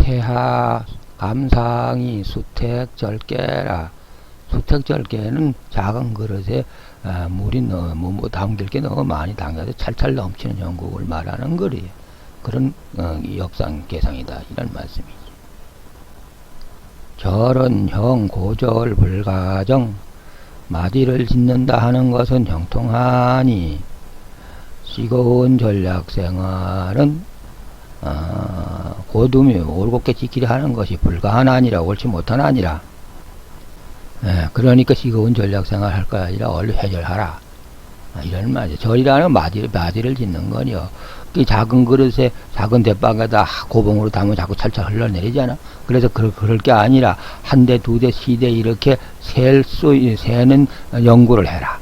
태하 감상이 수택절개라. 수택절개는 작은 그릇에 물이 너무 담길 게 너무 많이 담겨서 찰찰 넘치는 형국을 말하는 거리에요. 그런 역상 개상이다 이런 말씀이지. 절은 형 고절 불가정. 마디를 짓는다 하는 것은 형통하니 시거운 전략생활은 고둠이 올곧게 지키려 하는 것이 불가하나니라. 옳지 못하나니라. 그러니까 시거운 전략생활 할 거야 아니라 얼른 해결하라 이런 말이죠. 절이라는 마디를 짓는 거요. 그 작은 그릇에 작은 대빵에다 고봉으로 담으면 자꾸 찰찰 흘러내리잖아. 그래서 그럴 게 아니라 한 대, 두 대, 시 대 이렇게 세는 연구를 해라.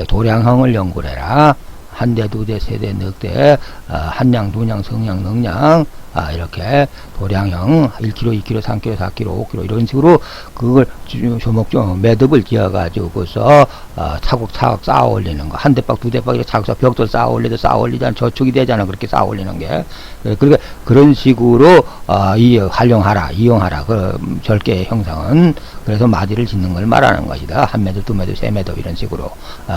도량형을 연구를 해라. 한 대, 두 대, 세 대, 넉 대, 한량, 두량, 성량, 능량, 이렇게 도량형 1kg, 2kg, 3kg, 4kg, 5kg 이런 식으로 그걸 조목조목 매듭을 지어가지고서 차곡차곡 쌓아 올리는 거. 한 대박, 두 대박 이렇게 차곡차곡 벽돌 쌓아 올리잖아. 저축이 되잖아. 그렇게 쌓아 올리는 게. 그러니까 그런 식으로 활용하라, 이용하라. 그 절개의 형상은 그래서 마디를 짓는 걸 말하는 것이다. 한 매듭, 두 매듭, 세 매듭 이런 식으로.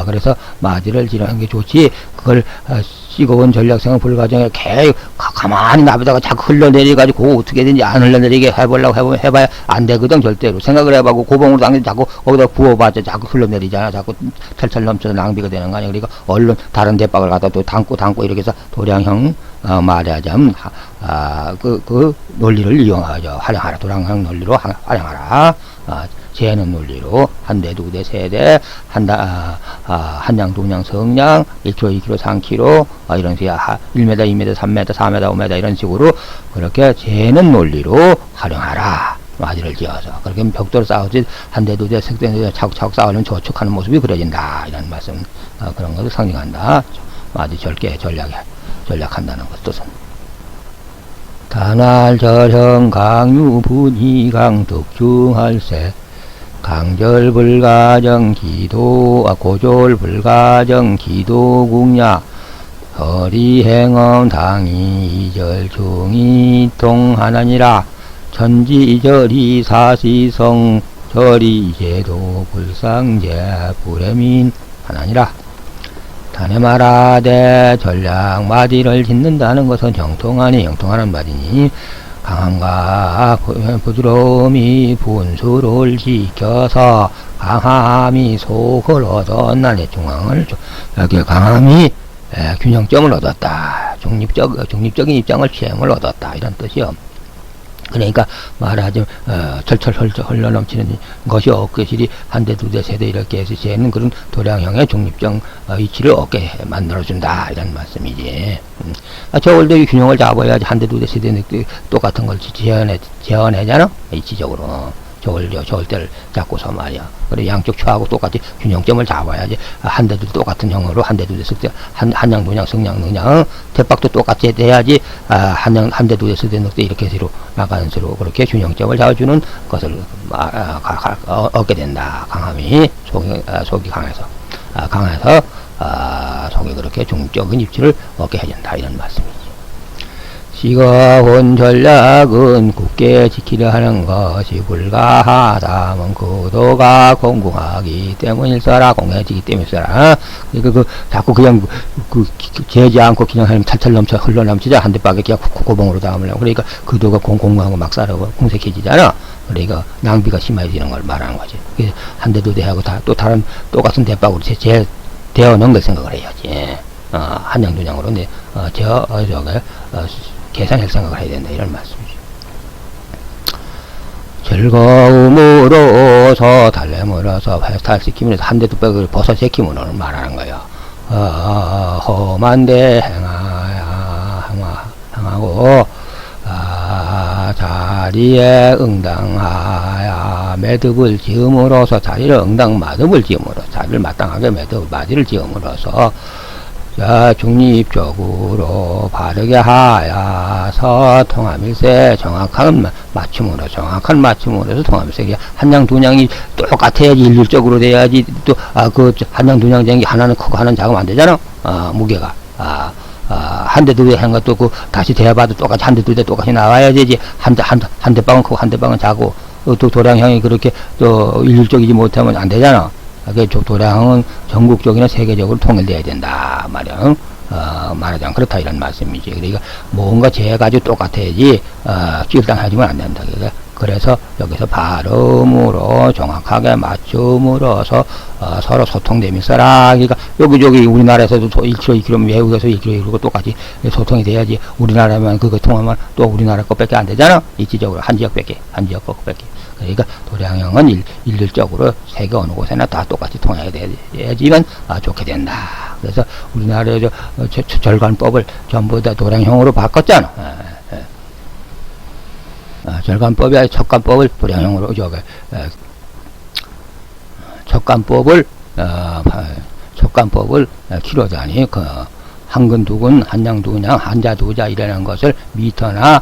그래서 마디를 지르는 게 좋지. 그걸 시거운 전략생활 불가정에 계속 가만히 나비다가 자꾸 흘러내려가지고 어떻게든지 안 흘러내리게 해보려고 해봐야 안 되거든. 절대로 생각을 해봐고 고봉으로 당겨서 자꾸 거기다 부어봤자 자꾸 흘러내리잖아. 자꾸 찰찰 넘쳐서 낭비가 되는 거 아니야. 그러니까 얼른 다른 대박을 갖다 또 담고 이렇게 해서 도량형 말하자면 그 논리를 이용하죠. 활용하라. 도량형 논리로 활용하라. 재는 논리로 한 대, 두 대, 세 대, 한양, 두양, 성량, 1kg, 2kg, 3kg 이런 식으로 1m, 2m, 3m, 4m, 5m 이런 식으로 그렇게 재는 논리로 활용하라. 마디를 지어서 그렇게 벽돌을 쌓아지 한 대, 두 대, 세 대, 차곡차곡 쌓으려면 저축하는 모습이 그려진다. 이런 말씀 그런 것을 상징한다. 마디 절개 전략한다는 것 뜻은. 단할 절형 강유 분이강 득중할세. 강절 불가정 기도 고졸 불가정 기도 궁야 허리 행엄 당이 이절 중이 통하나니라. 천지절이 사시성 절이 제도 불상제 불해민 하나니라. 단에 말하되 전략 마디를 짓는다는 것은 형통하니 형통하는 말이니 강함과 부드러움이 분수를 지켜서 강함이 속을 얻었나니 중앙을 여기 강함이 균형점을 얻었다. 중립적인 입장을 취함을 얻었다. 이런 뜻이요. 그러니까 말하자면 철철 흘러넘치는 것이 없겠으리 한 대, 두 대, 세 대 이렇게 해서 재는 그런 도량형의 중립적 위치를 얻게 만들어준다 이런 말씀이지. 저울도 이 균형을 잡아야지 한 대, 두 대, 세 대 똑같은 걸 재현해잖아. 이치적으로 저울대를 잡고서 말이야. 그래 양쪽 추하고 똑같이 균형점을 잡아야지. 한 대, 두 대 똑같은 형으로 한 대, 두 대, 세 대, 한양, 두양, 성량, 능량 대박도 똑같이 돼야지. 한 대, 두 대, 세 대, 넉 대 이렇게 해서 나가는 수로 그렇게 균형점을 잡아주는 것을 얻게 된다. 강함이 속이 강해서 속이 그렇게 중립적인 입지를 얻게 해준다 이런 말씀이지. 시거운 전략은 굳게 지키려 하는 것이 불가하다면 그도가 공공하기 때문일서라. 공공해지기 때문일서라. 그러니까 자꾸 그냥 재지 않고 그냥 하면 찰찰 넘쳐 흘러넘치자. 한 대박에 그냥 고봉으로 담으려고. 그러니까 그도가 공공하고 막 싸르고 공색해지잖아. 그러니까 낭비가 심해지는 걸 말하는 거지. 한 대, 두 대 하고 또 다른 똑같은 대박으로 되어 넣은 걸 생각을 해야지. 한양, 두양으로 계산할 생각을 해야 된다 이런 말씀이죠. 즐거움으로서 달래물어서 탈시키면서 한 대 두 백을 벗어제키므로는 말하는 거예요. 험한데 행하고 자리에 응당하야 매듭을 지음으로써 자리를 마듭을 지음으로써 자리를 마땅하게 마디를 지음으로써 중립적으로 바르게 하여서 통함일세. 정확한 맞춤으로서 통함일세. 한양 두양이 똑같아야지 일률적으로 돼야지. 또 한양 두양 된 게 하나는 크고 하나는 작으면 안 되잖아. 무게가 한 대 두 대 한 것도 그 다시 대봐도 똑같이 한 대 두 대 똑같이 나와야 되지. 한 대 빵은 크고 한 대 빵은 작고 또 도량형이 그렇게 또 일률적이지 못하면 안 되잖아. 그 도량은 전국적이나 세계적으로 통일돼야 된다 말이야. 응? 말하자면 그렇다 이런 말씀이지. 그러니까 뭔가 재가지고 똑같아야지 찔당하지면 안 된다. 그래서 여기서 발음으로 정확하게 맞춤으로서 서로 소통되면서라. 그러니까 여기저기 우리나라에서도 1km, 2km 외국에서 1km, 2km 똑같이 소통이 돼야지. 우리나라면 그거 통하면 또 우리나라 것밖에 안 되잖아. 일지적으로 한 지역밖에, 한 지역 것밖에. 그러니까 도량형은 일률적으로 세계 어느 곳에나 다 똑같이 통해야 돼야지만 좋게 된다. 그래서 우리나라의 절간법을 전부 다 도량형으로 바꿨잖아. 절간법이 아니라 척간법을 도량형으로 척간법을 키로자니 한근 두근 한양 두근양 한자 두자 이라는 것을 미터나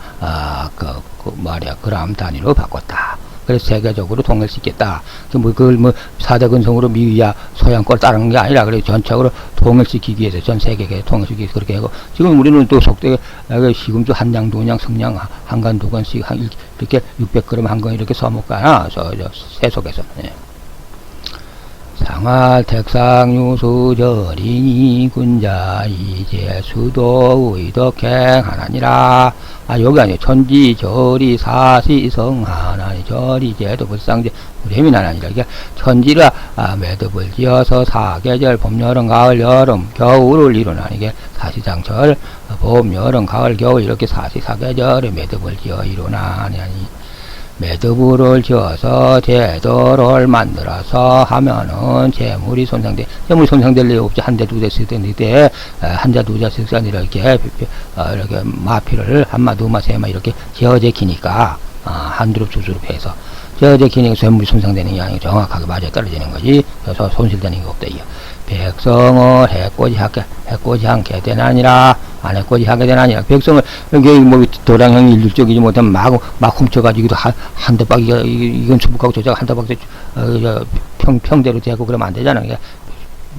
그람 단위로 바꿨다. 그래서 세계적으로 통일시켰다. 그걸 4대 근성으로 미위야 서양 걸 따르는 게 아니라 그래 전적으로 통일시키기 위해서 전 세계에 통일시키기 위해서 그렇게 하고 지금 우리는 또 속되게 지금도 한양 두근양 성냥 한간 두근씩 이렇게 600g 한건 이렇게 써먹거나 세속에서. 예. 상할 택상유수절이니 군자 이제 수도 의덕행 하나니라. 여기 아니에요. 천지 절이 사시성 하나니 절이 제도 불상제 우리미 하나니라. 이게 천지가 매듭을 지어서 사계절 봄 여름 가을 여름 겨울을 이루나니 이게 사시장철 봄 여름 가을 겨울 이렇게 사시사계절에 매듭을 지어 이루나니 매듭을 지어서 제도를 만들어서 하면은 재물이 손상될 리 없지. 한 대 두 대 쓸 때인데 한 대 두 대 쓸 때 이렇게 마피를 한마 두마 세마 이렇게 지어제키니까 한 두릅 두 두릅 해서 지어제키니까 재물이 손상되는 게 아니고 정확하게 맞아 떨어지는 거지. 그래서 손실되는 게 없다. 이거 백성을 해코지 않게 되나니라. 안 해코지 하게 되나니라. 백성을 여기 도량형이 일률적이지 못하면 막 훔쳐가지고도 한 대박 이건 수북하고 저쪽 한 대박 평대로 되고 그러면 안 되잖아. 그러니까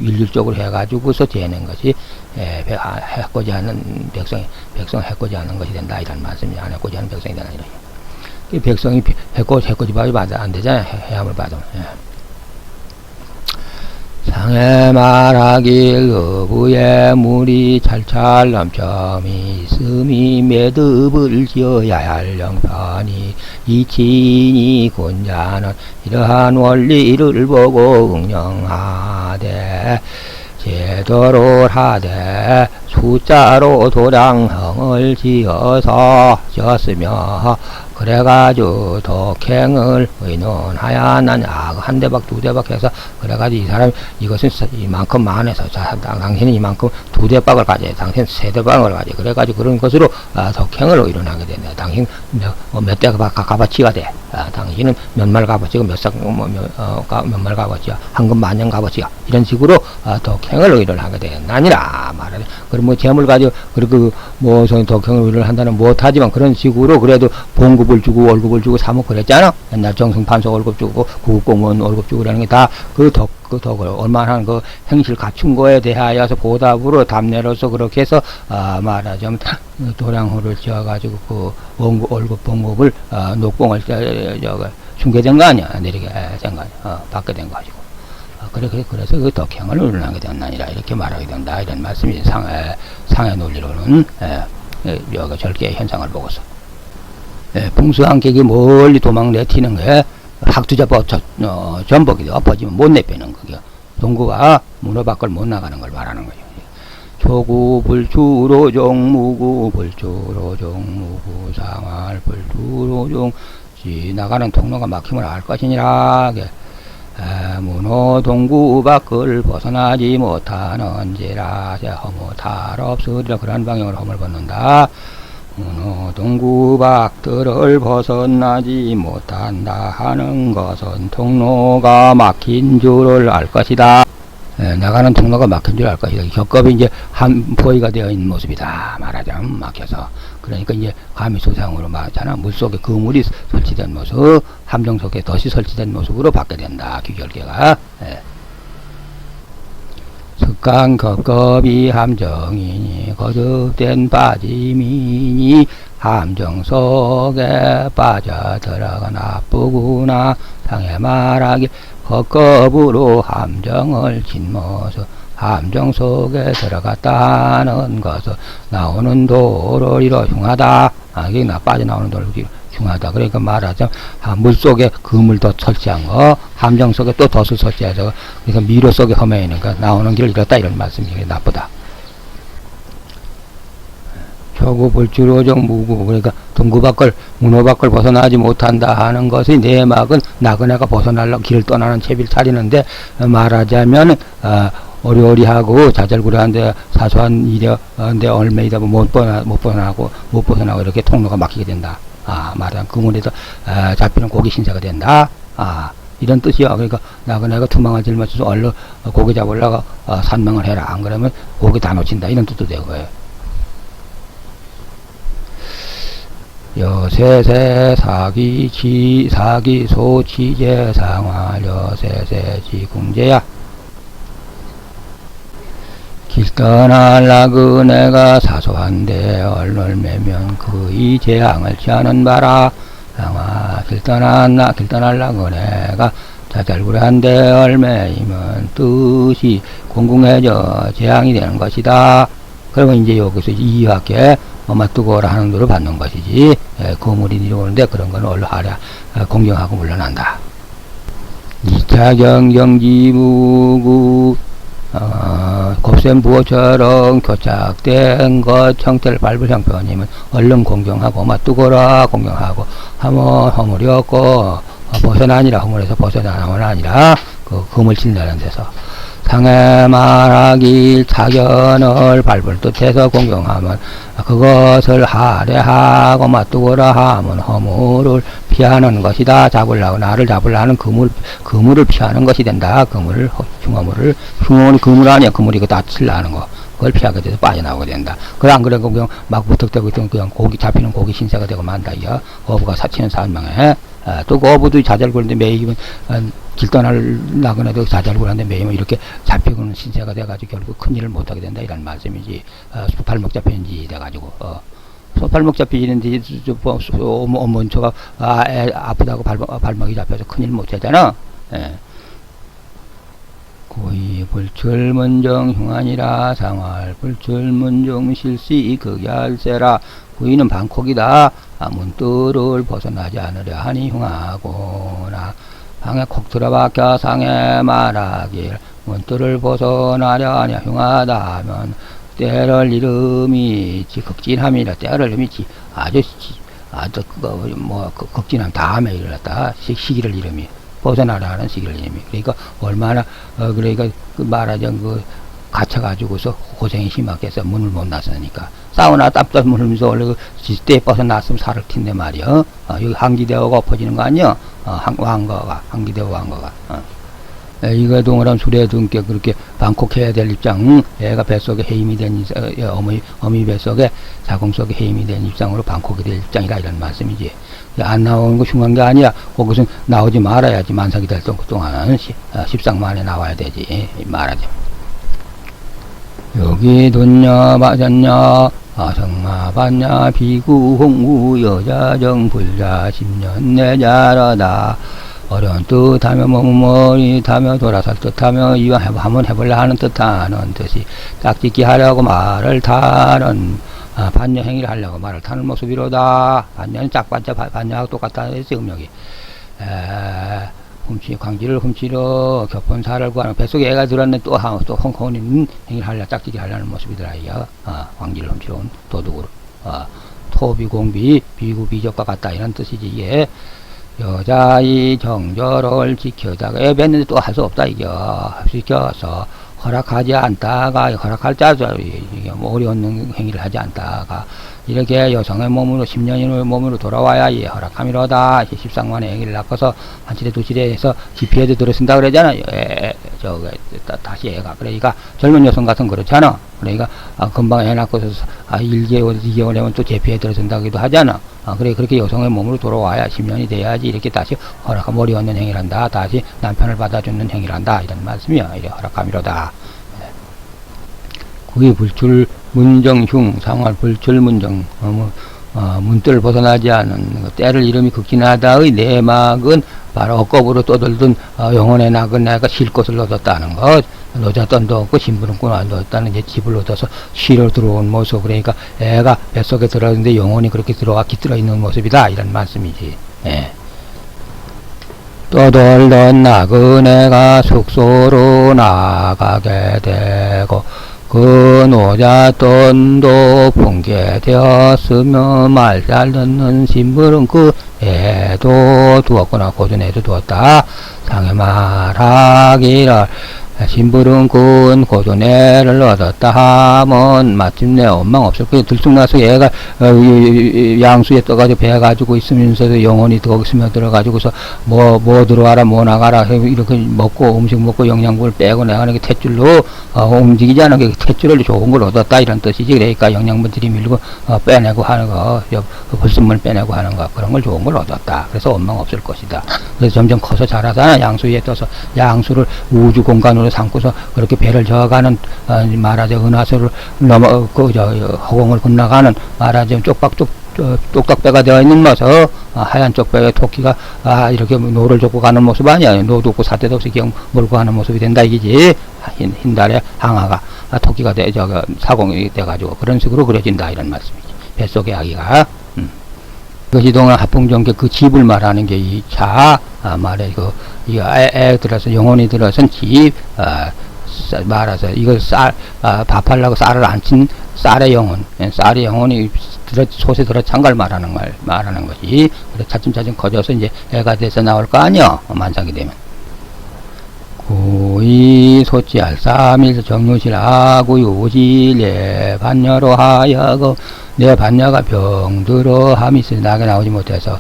일률적으로 해가지고서 되는 것이 해코지 않는 백성 해코지 않는 것이 된다 이런 말씀이. 안 해코지 않는 백성이 되나 이런. 백성이 해코지 받아 안 되잖아. 해함을 받으면. 상해 말하길 어부의 물이 찰찰 넘쳐미 있음이 매듭을 지어야 할 형편이 이치니 군자는 이러한 원리를 보고 응령하되 제도를 하되 숫자로 도량형을 지었으며 그래가지고 독행을 의논하야 나냐. 한 대박 두 대박 해서 그래가지고 이 사람이 이것은 이만큼 많아서 당신은 이만큼 두 대박을 가져야 당신은 세 대박을 가져야 그래가지고 그런 것으로 독행을 의논하게 된다. 당신 몇 대가 값어치가 돼. 당신은 몇 말 값어치고 몇 말 값어치야 한금 만년 값어치야 이런 식으로 독행을 의논하게 된다니라 말하네. 그럼 재물 가지고 그리고 독행을 의논한다는 못하지만 그런 식으로 그래도 봉급을 주고 월급을 주고 사먹고 그랬잖아. 옛날 정승판소 월급 주고 구급공무원 월급 주고 그러는 게 다 그 덕을 얼마나 그 행실 갖춘 거에 대하여서 보답으로 답례로서 그렇게 해서 말하자면 도량호를 지어가지고 그 월급 봉급을 녹봉을 중개된 거 아니야. 내리게 된 거 아니야. 받게 된 거 가지고. 그래서 그 덕행을 의논하게 된다니라 이렇게 말하게 된다 이런 말씀이 상해 논리로는 여기 절개의 현상을 보고서. 풍수한객이 멀리 도망 내튀는 게 학투자법 전복이 엎어지면 못 내빼는 거죠. 동구가 문어 밖을 못 나가는 걸 말하는 거죠. 초구불주로종 무구불주로종 무구상할불주로종 지나가는 통로가 막힘을 알 것이니라. 문호 동구 밖을 벗어나지 못하는지라 허무탈 없으리라. 그런 방향으로 허물 벗는다. 동구 밖들을 벗어나지 못한다 하는 것은 통로가 막힌 줄을 알 것이다. 나가는 통로가 막힌 줄 알 것이다. 겹겹이 이제 한 포위가 되어 있는 모습이다. 말하자면 막혀서. 그러니까 이제 가미소상으로 말하잖아. 물속에 그물이 설치된 모습, 함정 속에 덫이 설치된 모습으로 받게 된다. 귀결계가. 극강급급이 함정이니 거듭된 빠짐이니 함정 속에 빠져들어가 나쁘구나. 상해 말하기 겁겁으로 함정을 짓모서 함정 속에 들어갔다는 것은 나오는 도로리로 흉하다. 이게 빠져나오는 도로리로 흉하다. 그러니까 말하자면 물속에 그물도 설치한 거, 함정 속에 또 덫을 설치해서 그래서 미로 속에 허매이니까 나오는 길을 잃었다 이런 말씀이 나쁘다. 초구 불주로정 무구, 그러니까 동구 밖을 문호 밖을 벗어나지 못한다 하는 것이 내막은 나그네가 벗어나려고 길을 떠나는 채비를 차리는데 말하자면 어리어리하고 자잘구레한데 사소한 일인데 얼매이다 못 벗어나고 이렇게 통로가 막히게 된다. 말하자면 그물에서 잡히는 고기 신세가 된다. 이런 뜻이야. 그러니까 나그네가 투망을 짊어져서 얼른 고기 잡으려고 산망을 해라. 안 그러면 고기 다 놓친다. 이런 뜻도 되고요. 여세세 사기 소치제 상화 여세세 지궁제야. 길 떠날 나그네가 사소한데 얼얼매면 그의 재앙을 취하는 바라. 상화 길 떠날 나그네가 자잘구레한데 얼매이면 뜻이 공공해져 재앙이 되는 것이다. 그러면 이제 여기서 이학계 엄마 뜨거워라 하는 대로 받는 것이지. 거물이 이러는데 그런 거는 얼른 하랴 공경하고 물러난다. 2차 경경지무구 곱셈 부호처럼 교착된 것 형태를 밟을 형편이면 얼른 공경하고 엄마 뜨거워라 공경하고 하면 허물이 없고 벗어나니라 허물에서 벗어나면 아니라 그 금을 질내는 데서 상해 말하기 차견을 밟을 듯해서 공경하면 그것을 하래하고 맞두고라 하면 허물을 피하는 것이다. 나를 잡으려는 그물을 피하는 것이 된다. 흉어물이 그물 아니야. 그물이 그 다치려는 거. 그걸 피하게 돼서 빠져나오게 된다. 그래 안 그래도 그냥 막 부탁되고 있던 그냥 잡히는 고기 신세가 되고 만다. 어부가 사치는 산명해. 또 그 어부도 자잘구레인데 매이면 길 떠날 나그네도 자잘구레한데 매이면 이렇게 잡히고는 신세가 돼가지고 결국 큰 일을 못하게 된다 이런 말씀이지. 소팔목 잡히는지 돼가지고 소팔목 잡히는지 어머니처가 아프다고 발목이 잡혀서 큰일 못하잖아. 고이 불출문정 흉하니라 상활 불출문정 실시 극얄세라. 고이는 방콕이다. 문뜰을 벗어나지 않으려 하니 흉하구나. 방에 콕 들어박혀 상해 말하길 문뜰을 벗어나려 하냐 흉하다 하면 때를 이름이 있지 극진함이라. 때를 이름이 있지 아주 극진함 다음에 일어났다. 시기를 이름이 벗어나라는 시기를 이름이. 그러니까 얼마나 그러니까 말하자면 갇혀가지고서 고생이 심하게 해서 문을 못 나서니까 사우나 땀땀 흘리면서 원래 그 지대에 벗어났으면 살을 튄데 말이야. 여기 한기대오가 엎어지는 거 아니야? 한기대오 왕거가. 이거 동그란 수레 등께 그렇게 방콕해야 될 입장, 애가 뱃속에 해임이 된 어미 뱃속에 자궁 속에 해임이 된 입장으로 방콕이 될 입장이라 이런 말씀이지. 안 나오는 거 흉한 게 아니라 거기서 나오지 말아야지. 만삭이 될 동안은 십상만에 나와야 되지. 말하자면. 여기 돈냐 맞았냐 아성마 봤냐 비구 홍구 여자정 불자 10년 내자라다. 어려운 뜻하며 머뭇머리 타며 돌아설 뜻하며 이왕 한번 해볼라 하는 뜻하는 뜻이 짝짓기 하려고 말을 타는 반려 행위를 하려고 말을 타는 모습이로다. 반려는 짝반자 반려하고 똑같다 했지 음력이. 광지를 훔치러 겹본살을 구하는 뱃속에 애가 들었네. 또 홍콩인 행위를 하려 짝짓기 하려는 모습이더라. 광지를 훔치러 온 도둑으로 토비 공비 비구 비적과 같다 이런 뜻이지. 이게 여자의 정절을 지켜다가 애 뱉는데 또 할 수 없다. 이게 지켜서 허락하지 않다가 허락할 자죠. 이게 뭐 어려운 행위를 하지 않다가 이렇게 여성의 몸으로 10년의 몸으로 돌아와야 이 허락함이로다. 십상만의 행위를 낚아서 한 칠에 두 칠에 해서 지피에도 들어쓴다 그러잖아요. 다시 애가. 그러니까 젊은 여성 같은 그렇잖아. 그러니까 금방 애 낳고서 1개월 2개월 되면 또 제피에 들어선다기도 하잖아. 그래 그렇게 여성의 몸으로 돌아와야 10년이 돼야지 이렇게 다시 머리 얻는 행위를 한다. 다시 남편을 받아주는 행위를 한다. 이런 말씀이야. 이래 허락함이로다. 그게 불출 문정흉 상활 불출 문정 문뜰을 벗어나지 않은 때를 이름이 극진하다의 내막은 바로 억겁으로 떠들던 영혼의 낙은 내가 쉴 곳을 얻었다는 것. 노자돈 도 없고 심부름꾼 안 얻었다는 이제 집을 얻어서 쉬러 들어온 모습. 그러니까 애가 뱃속에 들어있는데 영혼이 그렇게 들어가 깃들어 있는 모습이다 이런 말씀이지. 예. 떠돌던 낙은 애가 숙소로 나가게 되고 그 노자돈도 붕괴되었으며 말 잘 듣는 심부름 그 애도 두었구나. 고전 애도 두었다. 상해 말하기를 심부름꾼 고전애를 얻었다 하면 마침내 원망 없을 거예요. 들쑥나서 얘가 양수에 떠가지고 배 가지고 있으면서도 영혼이 거기 스며들어가지고서 뭐 들어와라 뭐 나가라 이렇게 먹고 음식 먹고 영양분을 빼고 내가는 게 탯줄로 움직이지 않은 게 탯줄을 좋은 걸 얻었다 이런 뜻이지. 그러니까 영양분 들이밀고 빼내고 하는 거 불순물 빼내고 하는 거 그런 걸 좋은 걸 얻었다. 그래서 원망 없을 것이다. 그래서 점점 커서 자라잖아. 양수 위에 떠서 양수를 우주 공간으로 삼고서 그렇게 배를 저어가는 말하자면 은하수를 넘어 허공을 건너가는 말하자면 쪽딱배가 되어 있는 모습. 하얀 쪽배에 토끼가 이렇게 노를 젓고 가는 모습 아니야. 노도 없고 사태도 없이 그냥 몰고 가는 모습이 된다 이기지. 흰달에 항아가 토끼가 사공이 돼가지고 그런 식으로 그려진다 이런 말씀이지. 뱃속의 아기가. 이것이 동안 합풍정계 그 집을 말하는 게 이 자 말에 애 들어서 영혼이 들어선 집 말아서 이걸 밥하려고 쌀을 안 친 쌀의 영혼, 쌀의 영혼이 솥에 들어찬 걸 말하는 것이. 그래 차츰차츰 커져서 이제 애가 돼서 나올 거 아니야. 만삭이 되면. 고이 소치할 삼일 정유실하고 요지 내 반녀로 하여금 내 반녀가 병들어함이 있으니 나게 나오지 못해서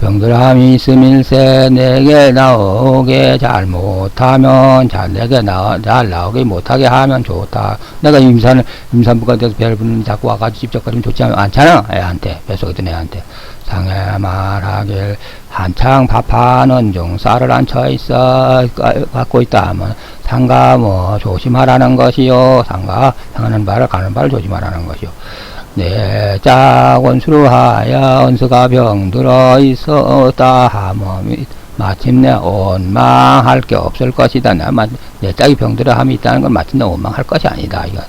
병들어함이 있음일세 내게 나오게 잘 못하면 내게 잘 나오게 못하게 하면 좋다. 내가 임산부가 돼서 배를 부르는 자꾸 와가지고 직접 그러면 좋지 않잖아. 애한테 뱃속에 있던 애한테. 상해 말하길 한창 밥하는 중 쌀을 앉혀 있어 갖고 있다 하면 상가 조심하라는 것이요. 상가 향하는 바를 가는 바를 조심하라는 것이요. 내 짝원수로 하여 원수가 병들어 있었다 하면 마침내 원망할 게 없을 것이다. 내 짝이 병들어 함이 있다는 건 마침내 원망할 것이 아니다. 이거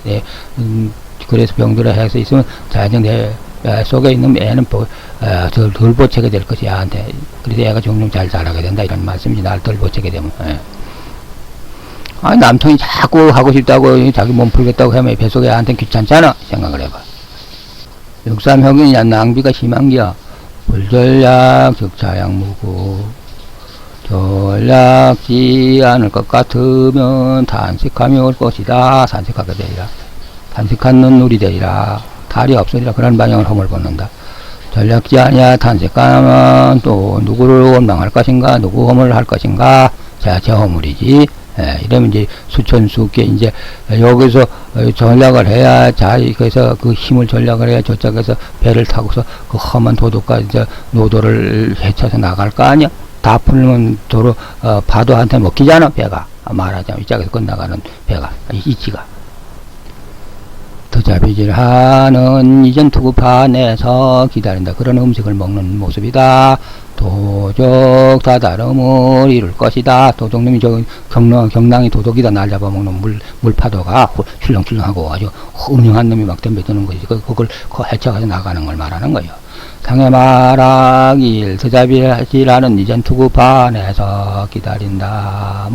그래서 병들어 해서 있으면 자연히 내 속에 있는 애는 덜 보채게 될 것이 애한테. 그래서 애가 종종 잘 자라게 된다 이런 말씀이지. 날 덜 보채게 되면. 남통이 자꾸 하고 싶다고 자기 몸 풀겠다고 하면 뱃속에 애한테 귀찮잖아. 생각을 해봐. 육삼형이 낭비가 심한기야. 불전략 적차양무고 전략지 않을 것 같으면 탄식함이 올 것이다. 산식하게 되리라. 탄식하는 눈이 되리라. 달이 없으리라. 그런 방향을 허물 벗는다. 전략지 아니야. 탄식하면 또 누구를 원망할 것인가, 누구 허물을 할 것인가. 제 허물이지. 이러면 이제 수천수께 이제 여기서 전략을 해야 그래서 그 힘을 전략을 해야 저쪽에서 배를 타고서 그 험한 도도까지 이제 노도를 헤쳐서 나갈 거 아니야. 다 풀면 도로 파도한테 먹히잖아. 배가 말하자면 이쪽에서 끝나가는 배가 이치가 더자비질하는 이전 투구판에서 기다린다. 그런 음식을 먹는 모습이다. 도적 다다름을 이룰 것이다. 도적님이 경랑이 도덕이다. 날 잡아먹는 물파도가 출렁출렁하고 아주 훌륭한 놈이 막 덤벼드는 것이지. 그걸 헤쳐가서 나가는 걸 말하는 거예요. 상해 말하길 더자비질하는 이전 투구판에서 기다린다.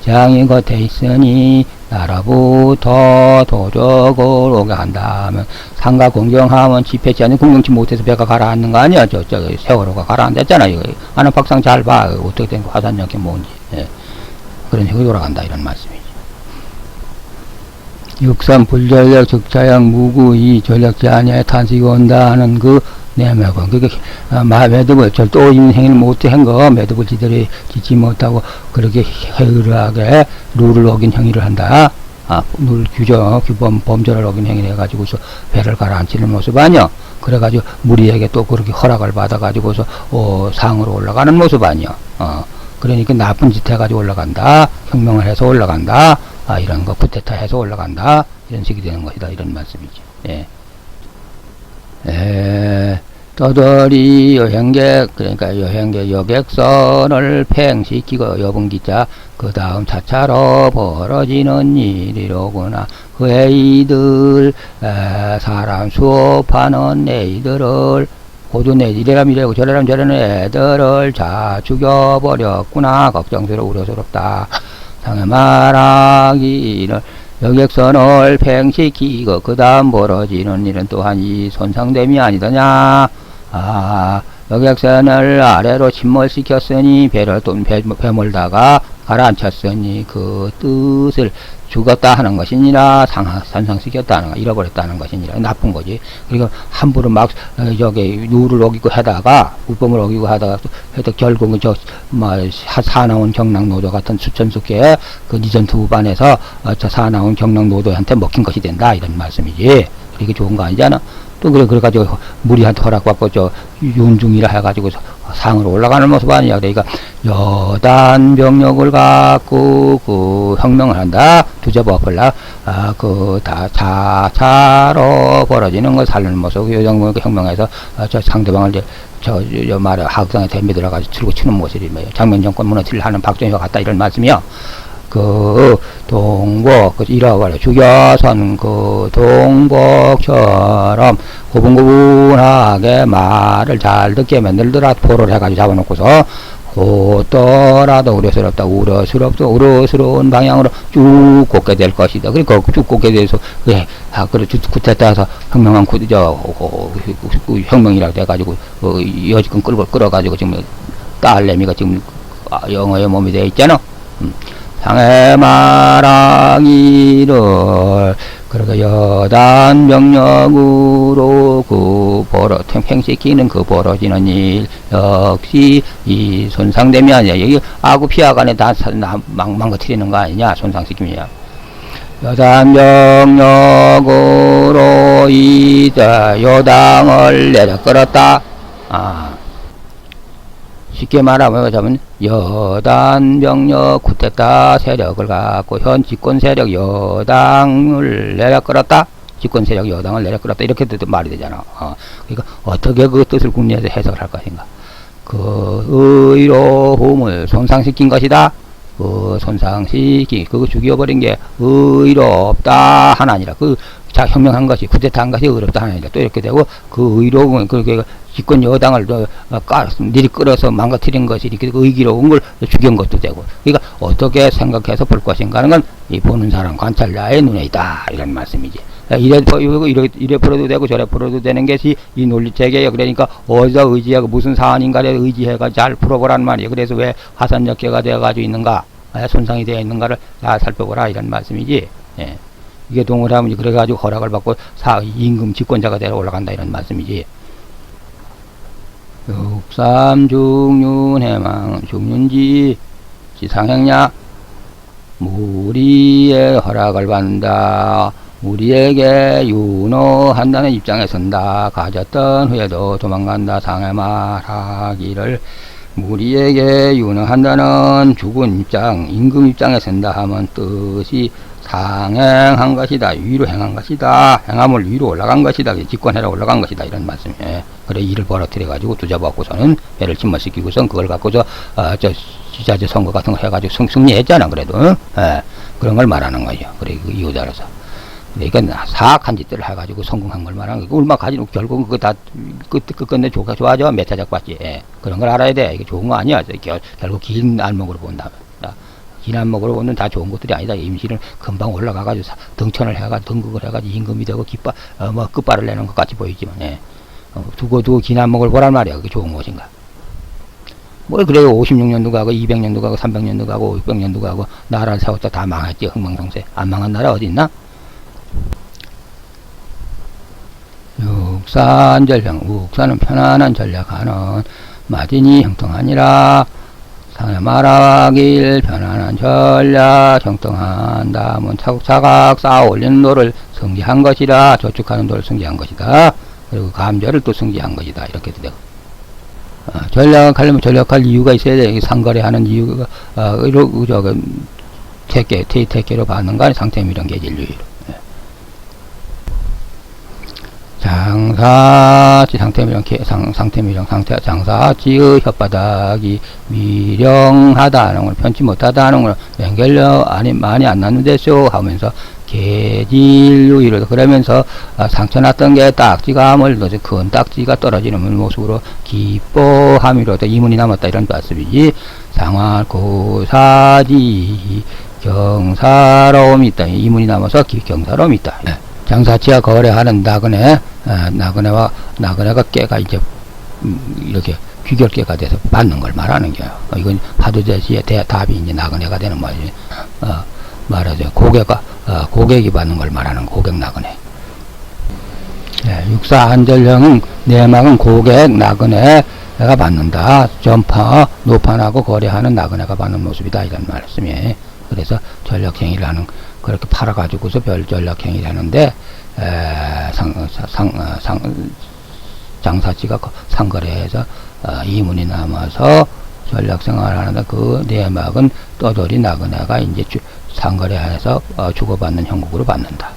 재앙이 겉에 있으니 나라부터 도적을 오게 한다면 상가 공경하면 집회치 아니 공경치 못해서 배가 가라앉는 거 아니야. 세월호가 가라앉았잖아. 이거 아는 박상 잘 봐. 어떻게 된 거 화산연기 뭔지. 그런 식으로 돌아간다 이런 말씀이지. 육삼 불전략 적자양 무구이 전략지 아니에 탄식이 온다는 그 내면은 그게 매듭을 절도 있는 행위를 못한 거 매듭을 지들이 짓지 못하고 그렇게 해의하게 룰을 어긴 행위를 한다. 룰 규범 범죄를 어긴 행위를 해가지고서 배를 가라앉히는 모습 아니야. 그래가지고 무리에게 또 그렇게 허락을 받아가지고서 상으로 올라가는 모습 아니야. 그러니까 나쁜 짓 해가지고 올라간다. 혁명을 해서 올라간다. 이런 거 쿠데타 해서 올라간다. 이런 식이 되는 것이다. 이런 말씀이지. 예. 떠돌이 여행객, 그러니까 여행객 여객선을 팽시키고 여분기자 그 다음 차차로 벌어지는 일이로구나. 그 애이들 사람 수업하는 애이들을 고든 이래라면 이래고 저래라면 저래는 애들을 다 죽여버렸구나. 걱정스러워 우려스럽다. 상해 말하기를 여객선을 팽시키고 그 다음 벌어지는 일은 또한 이 손상됨이 아니더냐. 여객선을 아래로 침몰시켰으니 배를 또 배몰다가 가라앉혔으니 그 뜻을 죽었다 하는 것이니라. 산상시켰다 하는 거, 잃어버렸다는 것이니라. 나쁜 거지. 그리고 함부로 막 누를 어기고 하다가 불법을 어기고 하다가 또 결국은 사나운 경락노도 같은 수천수께 그 니전 투반에서 저 사나운 경락노도한테 먹힌 것이 된다 이런 말씀이지. 이게 좋은 거 아니잖아. 또 그래가지고 무리한테 허락받고 윤중이라 해가지고 상으로 올라가는 모습 아니야. 그러니까 여단 병력을 갖고 그 혁명을 한다. 두제법을라 자차로 벌어지는 걸 살리는 모습. 요정 혁명에서 저 상대방을 말에 하극상에 덤벼 들어가지고 들고 치는 모습이 뭐예요. 장면 정권 무너뜨리려 하는 박정희와 같다 이런 말씀이요. 그 동복 잃어버려 죽여선 그 동복처럼 고분고분하게 말을 잘 듣게 만들더라. 포로를 해가지고 잡아놓고서 곧더라도 우려스러운 방향으로 쭉 곱게 될 것이다. 그러니까 쭉 곱게 돼서 그래 구태 따라서 혁명한 혁명이라고 돼가지고 여지껏 끌어가지고 지금 딸내미가 지금 영어의 몸이 되어 있잖아. 상해 말하기를 그러니까 여단 병력으로 그 팽시키는 그 벌어지는 일 역시 이 손상됨이 아니야. 여기 아구 피하간에 다 망가뜨리는 거 아니냐. 손상시키면 여단 병력으로 이제 여당을 내려끌었다. 쉽게 말하면 여단 병력 쿠데타 세력을 갖고 현 집권 세력 여당을 내려끌었다. 집권 세력 여당을 내려끌었다. 이렇게 말이 되잖아. 그러니까 어떻게 그 뜻을 국내에서 해석을 할 것인가. 그 의로움을 손상시킨 것이다. 그 그거 죽여버린 게 의롭다 하나니라. 혁명한 것이 쿠데타한 것이 의롭다 하나니라. 또 이렇게 되고 그 의로움은 그렇게 집권 여당을 미리 끌어서 망가뜨린 것이 이렇게 의기로운 걸 죽인 것도 되고. 그러니까 어떻게 생각해서 볼 것인가 하는 건 이 보는 사람 관찰자의 눈에 있다 이런 말씀이지. 이래 풀어도 되고 저래 풀어도 되는 것이 이 논리체계예요. 그러니까 어디서 의지하고 무슨 사안인가를 의지해가 잘 풀어보란 말이에요. 그래서 왜 화산역계가 되어가지고 있는가, 손상이 되어 있는가를 잘 살펴보라 이런 말씀이지. 예. 이게 동일하면 그래가지고 허락을 받고 임금 집권자가 되어 올라간다 이런 말씀이지. 육삼중륜해망 중륜지 지상행냐 무리의 허락을 받는다. 우리에게 윤호한다는 입장에 선다. 가졌던 후에도 도망간다. 상해 말하기를 무리에게 윤호한다는 죽은 입장, 임금 입장에 선다 하면 뜻이 상행한 것이다. 위로 행한 것이다. 행함을 위로 올라간 것이다. 집권해라 올라간 것이다. 이런 말씀이에요. 그래 일을 벌어뜨려가지고 두잡아갖고서는 배를 침몰시키고선 그걸 갖고서 지자체 선거 같은 거 해가지고 승리했잖아. 그래도 그런 걸 말하는 거죠. 그래 그 이유 따라서. 그러니까 사악한 짓들을 해가지고 성공한 걸 말하는 거고 얼마 가지고 결국은 그거 다 끝내 좋아져 몇 차작 받지. 그런 걸 알아야 돼. 이게 좋은 거 아니야. 결국 긴 안목으로 본다면. 긴 안목으로 보면 다 좋은 것들이 아니다. 임시를 금방 올라가가지고 등천을 해가지고 등극을 해가지고 임금이 되고 끝발을 내는 것 같이 보이지만 두고 긴 안목을 보란 말이야. 그게 좋은 것인가. 뭘 그래요. 56년도 가고 200년도 가고 300년도 가고 600년도 가고 나라를 세웠다 다 망했지. 흥망성쇠. 안 망한 나라 어디 있나? 육산전략. 육산은 편안한 전략하는 마진이 형통하니라. 상해 말하길 편안한 전략 형통한다. 차곡차곡 쌓아 올리는 돌을 성지한 것이라. 저축하는 돌을 성지한 것이다. 그리고 감절을 또 성지한 것이다. 이렇게 되고. 전략을 하려면 전략할 이유가 있어야 돼. 상거래하는 이유가, 택계로 받는 거 아니, 상태미란 게 진류로. 장사지 상태미령 상태미령 상태 장사지의 혓바닥이 미령하다는 걸 편치 못하다는 걸 연결력 아니 많이 안 났는데쇼 하면서 개질로 이러다 그러면서 상처 났던 게 딱지가 멀어서 큰 딱지가 떨어지는 모습으로 기뻐함이로다 이문이 남았다 이런 말씀이지. 상활고사지 경사로움이 있다 이문이 남아서 경사로움이 있다. 장사치와 거래하는 나그네, 나그네가 깨가 이제, 이렇게 귀결깨가 돼서 받는 걸 말하는 거예요. 이건 파도제시의 답이 이제 나그네가 되는 말이지. 말하죠. 고객이 받는 걸 말하는 고객 나그네. 육사한절형은 내막은 고객 나그네가 받는다. 전파, 노판하고 거래하는 나그네가 받는 모습이다. 이런 말씀이에요. 그래서 전력행위를 하는 그렇게 팔아가지고서 별 전략행위를 하는데, 장사치가 상거래해서, 이문이 남아서 전략생활을 하는데, 그 내막은 떠돌이 나그네가 이제 상거래해서, 주고받는 형국으로 받는다.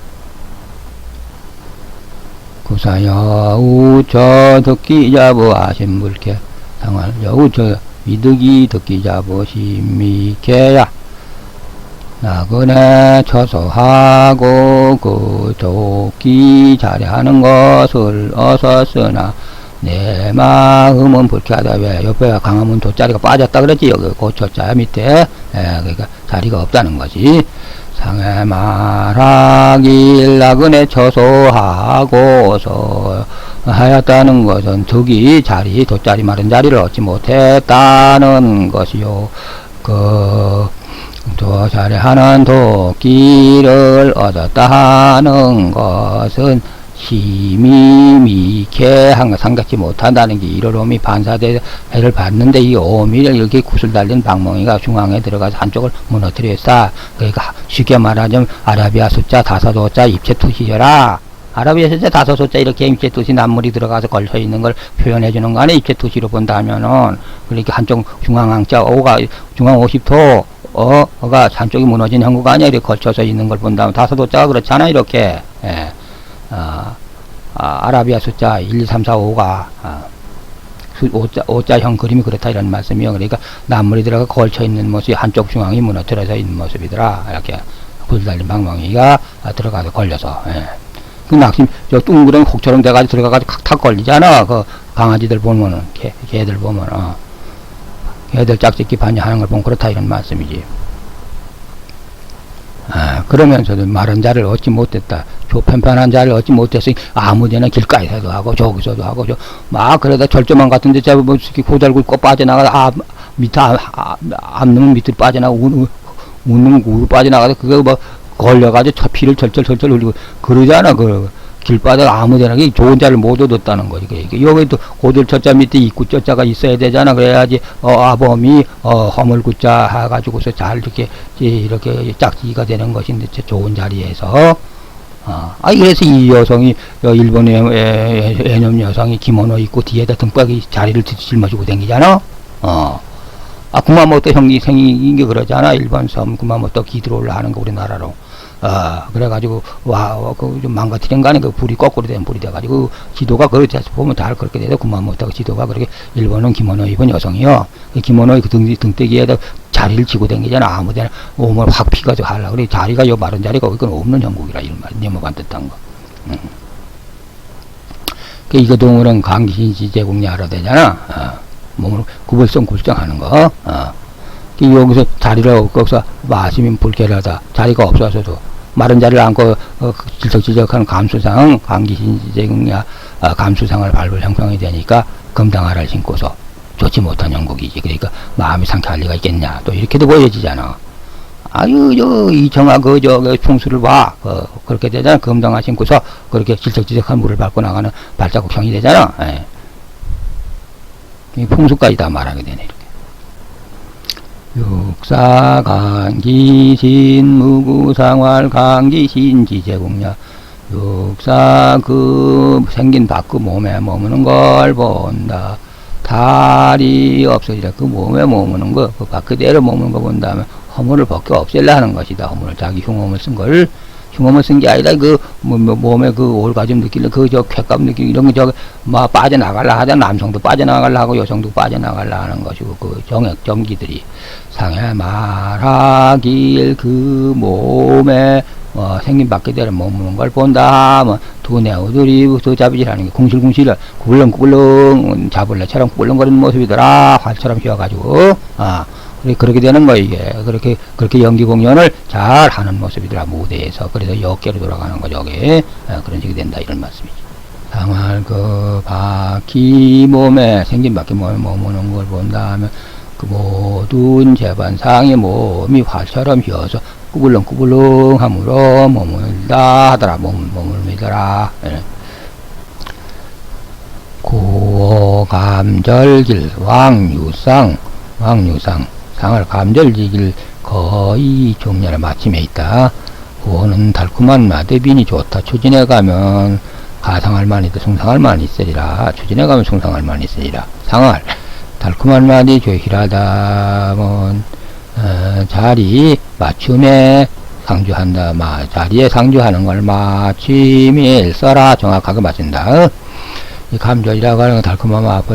구사 여우저 덕기자부 아신불케 상활 여우저 미득이 덕기자부 심미케야 나그네 처소하고 그 도끼 자리하는 것을 어서 쓰나 내 마음은 불쾌하다. 왜 옆에 강화문 돗자리가 빠졌다 그랬지. 여기 고철자 밑에 그러니까 자리가 없다는 거지. 상해 말하길 나그네 처소하고서 하였다는 것은 덕이 자리 돗자리 마른 자리를 얻지 못했다는 것이요. 도자리하는 도끼를 얻었다 하는 것은 힘이 미개한 거 상각지 못한다는 게 이러롬이 반사대를 받는데 이 오미를 이렇게 구슬 달린 방망이가 중앙에 들어가서 한쪽을 무너뜨렸다. 그러니까 쉽게 말하자면 아라비아 숫자 5호자 입체 투시여라. 아라비아 숫자 5호자 이렇게 입체 투시 난물이 들어가서 걸쳐 있는 걸 표현해 주는 거 아니야. 입체 투시로 본다면은 그러니까 한쪽 중앙항자 5가 중앙 50도 가 한쪽이 무너진 형구가 아니야. 이렇게 걸쳐서 있는 걸 본다면 5호자가 그렇잖아. 이렇게 아라비아 숫자 1, 2, 3, 4, 5가 오자형 그림이 그렇다 이런 말씀이요. 그러니까 나물이 들어가 걸쳐 있는 모습이 한쪽 중앙이 무너뜨려져 있는 모습이더라. 이렇게 굴 달린 방망이가 들어가서 걸려서. 그 낙심 저 둥그런 혹처럼 돼가지고 들어가가지고 탁탁 걸리잖아. 그 강아지들 보면은 개들 보면은 개들 짝짓기 반야하는 걸 보면 그렇다 이런 말씀이지. 그러면서도 마른 자를 얻지 못했다. 편편한 자를 얻지 못했으니 아무데나 길가에서도 하고 저기서도 하고 막 그러다 절조망 같은데 잡으면 고달굴 꼭 빠져나가 밑에 앞놈은 밑으로 빠져나가고 웃는 우로 빠져나가서 그거 뭐 걸려가지고 피를 철철 흘리고 그러잖아. 길바닥 아무데나 좋은 자를 못 얻었다는 거지. 여기 또 고들 철자 밑에 입구 철자가 있어야 되잖아. 그래야지 아범이 허물구자 해가지고서 잘 이렇게 짝지기가 되는 것인데 좋은 자리에서 그래서 이 여성이 일본 애념 여성이 기모노 입고 뒤에다 등박이 자리를 짊어지고 다니잖아. 구마모토 형이 생긴 게 그러잖아. 일본 섬 구마모토 기드롤라 하는 거 우리나라로. 그래가지고, 좀 망가뜨린 거 아니, 불이 거꾸로 된 불이 돼가지고, 지도가 그렇게 보면 다 그렇게 돼서, 구마모토 지도가 그렇게, 일본은 기모노 입은 여성이요. 그 기모노 그 등대기에다 자리를 지고 다니잖아. 아무 데나 오면 확 피가지고 하려고. 그래, 자리가 요 마른 자리가 그건 없는 형국이라, 이런 말, 네모간 뜻한 거. 이거 동물은 강기신지 제국이 알아야 되잖아. 몸으로 구불성 하는 거. 여기서 자리를 없어서 마시면 불쾌하다. 자리가 없어서도 마른 자리를 안고 질척질척하는 감수상 강기신지제국야 감수상을 밟을 형성이 되니까 금당화를 신고서 좋지 못한 형국이지. 그러니까 마음이 상쾌할 리가 있겠냐. 또 이렇게도 보여지잖아. 이청아 풍수를 봐. 그렇게 되잖아. 금당화 신고서 그렇게 질척질척한 물을 밟고 나가는 발자국형이 되잖아. 이 풍수까지 다 말하게 되네. 육사 강기신 무구상활 강기신 지제국냐 육사 생긴 밖 몸에 머무는 걸 본다. 달이 없어지라. 몸에 머무는 거, 밖 그대로 머무는 거 본다면 허물을 벗겨 없앨라 하는 것이다. 허물을 자기 흉허물 쓴 걸 흉엄을 쓴 게 아니라 몸에 올가 좀 느끼는 쾌감 느끼는 이런 거 빠져나갈라 하잖아. 남성도 빠져나갈라 하고 여성도 빠져나갈라 하는 것이고 정기들이 상해 말하길 몸에 생긴 밖에 되는 머무는 걸 본다. 두뇌우들이 붙잡이질하는 게 궁실궁실 구불렁구불렁 자벌레처럼 구불렁거리는 모습이더라. 활처럼 휘어가지고 그렇게 되는 거 이게 그렇게 연기 공연을 잘 하는 모습이더라 무대에서. 그래서 역계로 돌아가는 거죠. 여기 그런 식이 된다 이런 말씀이죠. 상할 바퀴 몸에 생긴 밖에 몸에 머무는 걸 본다면 모든 재반상의 몸이 활처럼 휘어서 꾸불렁꾸불렁함으로 머물다 하더라. 머물미더라. 고감절길 왕유상 상을 감절지길 거의 종렬의 마침에 있다. 고는 달콤한 마대빈이 좋다. 추진해 가면 가상할 만이 있다. 숭상할 만이 있으리라. 추진해 가면 숭상할 만이 있으리라. 상할 달콤한 맛이 조희라다. 자리 맞춤에 상주한다. 자리에 상주하는 걸 마침에 써라. 정확하게 맞춘다. 이 감절이라고 하는 건 달콤한 맛,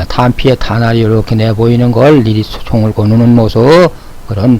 탄피의 탄알이 이렇게 내보이는 걸 미리 총을 거누는 모습, 그런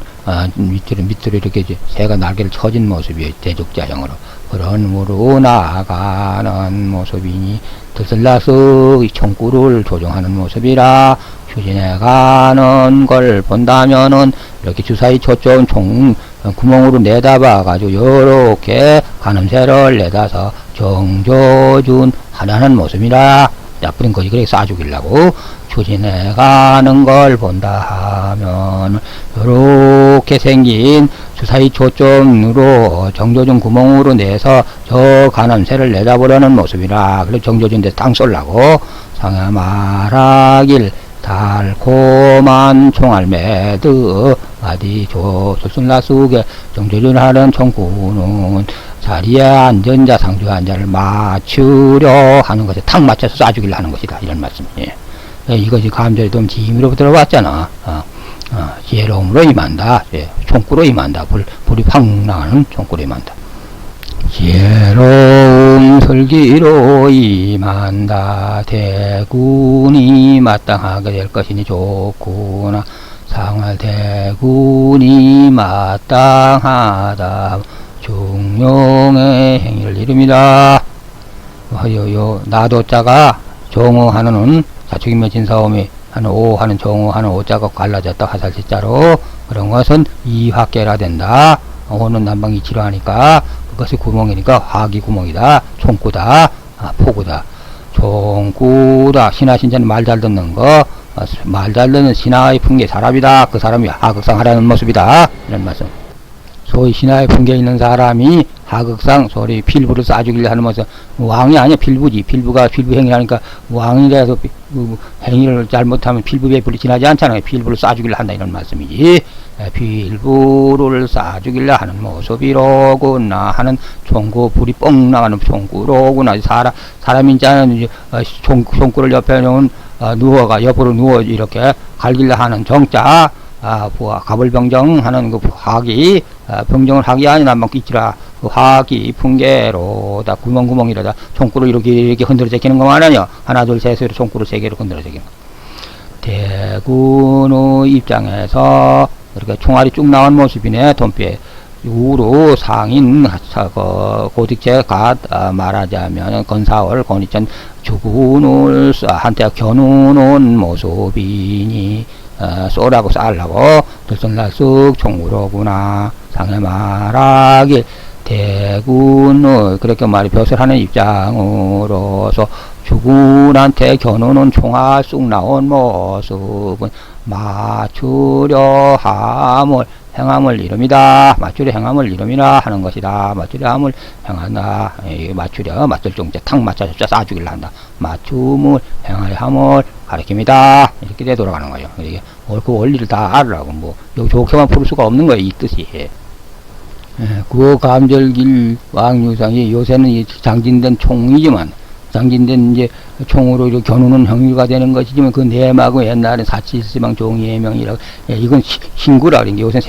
밑으로 이렇게 새가 날개를 쳐진 모습이에요. 대족자형으로. 그런 으로 나아가는 모습이니 들슬라서 이 총구를 조종하는 모습이라. 추진해 가는 걸 본다면은 이렇게 주사위 초점 총 구멍으로 내다봐 가지고 요렇게 가는 새를 내다서 정조준 하려는 모습이라. 나쁜 거지. 그래 쏴죽이려고 추진해 가는 걸 본다 하면 요렇게 생긴 주사위 초점으로 정조준 구멍으로 내서 저 가는 새를 내다보려는 모습이라. 그래서 정조준 데 땅 쏠라고. 상하 말하길 달콤한 총알매드 아디조 솔솔라수게 정조준하는 총구는 자리에 앉은 자 상주한 자를 맞추려 하는 것에 탁 맞춰서 쏴주기를 하는 것이다. 이런 말씀이에요. 이것이 감절이 좀 지임으로 들어왔잖아. 지혜로움으로 임한다. 총구로 임한다. 불이 확 나가는 총구로 임한다. 지혜로움 설기로 임한다. 대군이 마땅하게 될 것이니 좋구나. 상할 대군이 마땅하다. 중용의 행위를 이릅니다. 나도자가 정오하는 자축인 맺힌 사오미 하는 오하는 정오하는 오자가 갈라졌다. 화살시자로. 그런 것은 이화계라 된다. 오는 난방이 지루하니까 그것이 구멍이니까 화기 구멍이다. 총구다. 포구다. 총구다. 신하신자는 말 잘 듣는 거. 말 잘 듣는 신하의 풍계 사람이다. 그 사람이 하극상 하라는 모습이다. 이런 말씀. 소위 신하의 풍계에 있는 사람이 하극상 소리 필부를 쏴주기를 하는 모습. 왕이 아니야. 필부지. 필부가 필부 행위라니까 왕이라서 행위를 잘못하면 필부에 불이 지나지 않잖아요. 필부를 쏴주기를 한다. 이런 말씀이지. 필부를 쏴주기를 하는 모습이로구나 하는 총구, 불이 뻥 나가는 총구로구나. 사람인자는 총구를 옆에 놓은 옆으로 누워 이렇게 갈길래 하는 정자. 가불병정 하는 그 화기, 병정을 화기 아니나 막 있지라. 그 화기 풍계로다. 구멍이라다. 총구를 이렇게 흔들어 제끼는 것만 아니야. 하나, 둘, 셋으로 총구를 세 개로 흔들어 제끼는 거. 대군의 입장에서 이렇게 총알이 쭉 나온 모습이네. 돈뼈에. 우로 상인, 고직제 말하자면 건사월, 권위천 주군을 한때 겨누는 모습이니 쏘라고 쌀라고 들썩날썩 총구로구나. 상해 말하길 대군의 그렇게 말이 벼슬하는 입장으로서 주군한테 겨누는 총알 쑥 나온 모습은 맞추려 행함을 이름이다. 맞추려 행함을 이름이라 하는 것이다. 맞추려 함을 행한다. 맞추려 맞을 종자 탁 맞춰서 쏴주기를 한다. 맞춤을 행할 함을 가리킵니다. 이렇게 돼 돌아가는 거예요. 이게 그 원리를 다 알으라고 좋게만 풀 수가 없는 거예요. 이 뜻이. 구호 감절길 왕유상이 요새는 장진된 총이지만 확장진된 이제 총으로 이렇게 겨누는 형류가 되는 것이지만 그 내막은 옛날에 사치일시방 종이해명이라고 이건 신구라 그런 게 요새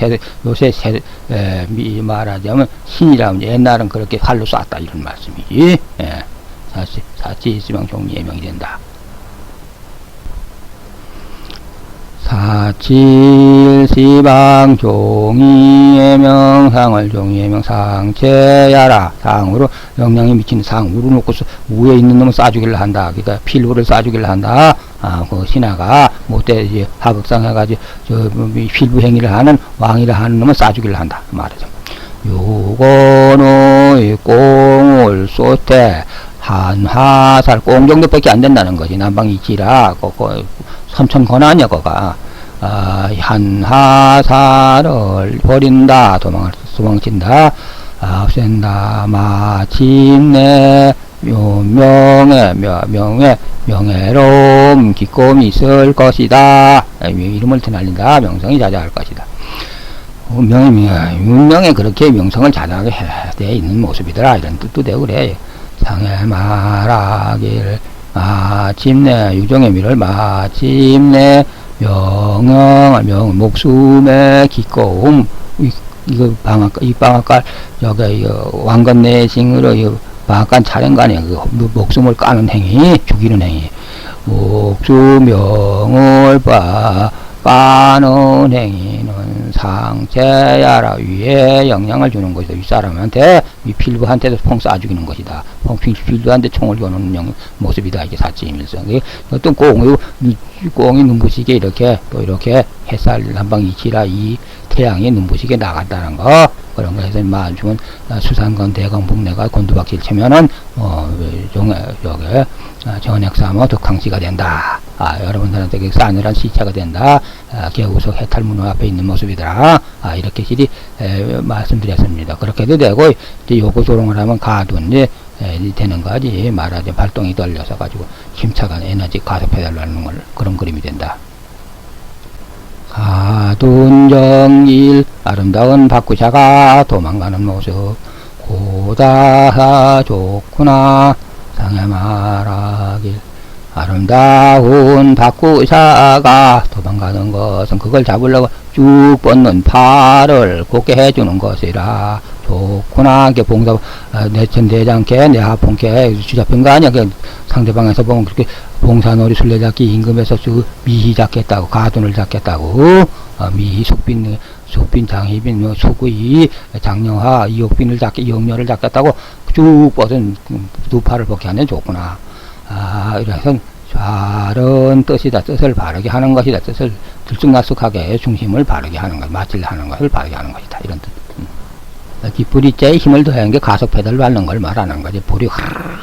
말하자면 신이라면 옛날은 그렇게 활로 쐈다 이런 말씀이지. 예. 사치일시방 종이해명이 된다. 사칠시방 종이해명 상을 종이해명 상체야라 상으로 영향이 미치는 상으로 놓고서 위에 있는 놈을 쏴주기를 한다. 그러니까 필부를 쏴주기를 한다. 그 신하가 못돼 이제 하극상 해가지고 필부 행위를 하는 왕이라 하는 놈을 쏴주기를 한다. 말하자. 요거는 꽁을 쏘때 한 화살 꽁 정도밖에 안 된다는 거지. 남방이치라 삼천 권 아니야 거가. 한 화살을 버린다. 도망친다. 없앤다. 마침내 명예로움 기쁨이 있을 것이다. 이름을 드날린다. 명성이 자자할 것이다. 운명에 그렇게 명성을 자자하게 되어 있는 모습이더라. 이런 뜻도 되고 그래. 상해 말하길 마침내 유정의 미를 마침내 목숨의 기꺼움 이거 방앗간 여기 왕건 내싱으로 이 방앗간 차량간에 그 목숨을 까는 행위 죽이는 행위 목수명을 까는 행위는 상체야라 위에 영향을 주는 것이다. 윗사람한테 윗필부한테도 펑 쏴 죽이는 것이다. 필부한테 총을 겨누는 모습이다. 이게 사치임일성. 또 꽁이 눈부시게 이렇게 또 이렇게 햇살 한방 이치라 이 태양이 눈부시게 나간다는 거 그런 거 해서 마주면 수산건 대강북내가 곤두박질 치면은 전액삼어 덕항시가 된다. 여러분들한테 싸늘한 시차가 된다. 개우석 해탈문호 앞에 있는 모습이더라. 이렇게 시리 말씀드렸습니다. 그렇게도 되고 이제 요거 조롱을 하면 가둔 이제 되는 거지. 말하자면 발동이 떨려서 가지고 힘차가 에너지 가속해달라는 걸 그런 그림이 된다. 가둔정일 아름다운 박구샤가 도망가는 모습 고다 좋구나 상해 말하길 아름다운 박구샤가 도망가는 것은 그걸 잡으려고 쭉 뻗는 팔을 곱게 해주는 것이라 좋구나. 게 봉사 내천대장께 내 하폰께 쥐잡힌 거 아니야. 그 상대방에서 보면 그렇게 봉사놀이 술래잡기 임금에서 미희 잡겠다고 가둔을 잡겠다고 미희 속빈 장희빈 소구이 장영하 이옥빈을 이옥녀를 잡겠다고 쭉 뻗은 두 팔을 벗게 하는 좋구나. 이래서 다른 뜻이다. 뜻을 바르게 하는 것이다. 뜻을 들쑥날쑥하게 중심을 바르게 하는 것, 맞질 하는 것을 바르게 하는 것이다. 이런 뜻. 뒷부리째에 힘을 더하는 게 가속 페달을 밟는 걸 말하는 거지. 불이